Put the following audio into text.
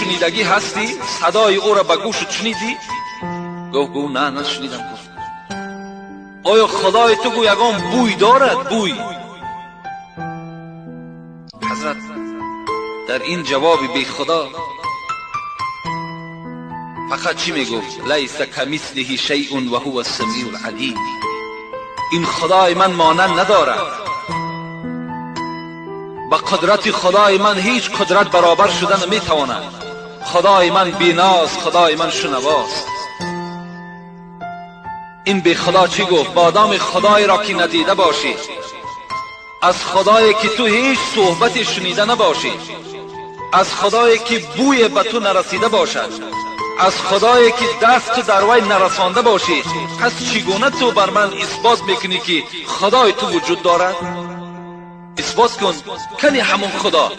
شنیدگی هستی؟ صدای او را به گوشت شنیدی؟ گفت نه نشنیدم. گفت آیا خدای تو گو یگان بوی دارد؟ بوی. حضرت در این جواب بی خدا فقط چی میگفت؟ لیس کمثله شیء و هو السمیع العلیم. این خدای من مانند ندارد، با قدرت خدای من هیچ قدرت برابر شدن نمیتواند. خدای من بیناست، خدای من شنواست. این بی خدا چی گفت؟ بادام خدای را که ندیده باشی، از خدایی که تو هیچ صحبتی شنیده نباشی، از خدایی که بوی به تو نرسیده باشد، از خدایی که دست در وی نرسانده باشی، پس چگونه تو بر من اثبات میکنی که خدای تو وجود دارد؟ اثبات کن کنی همون خدا.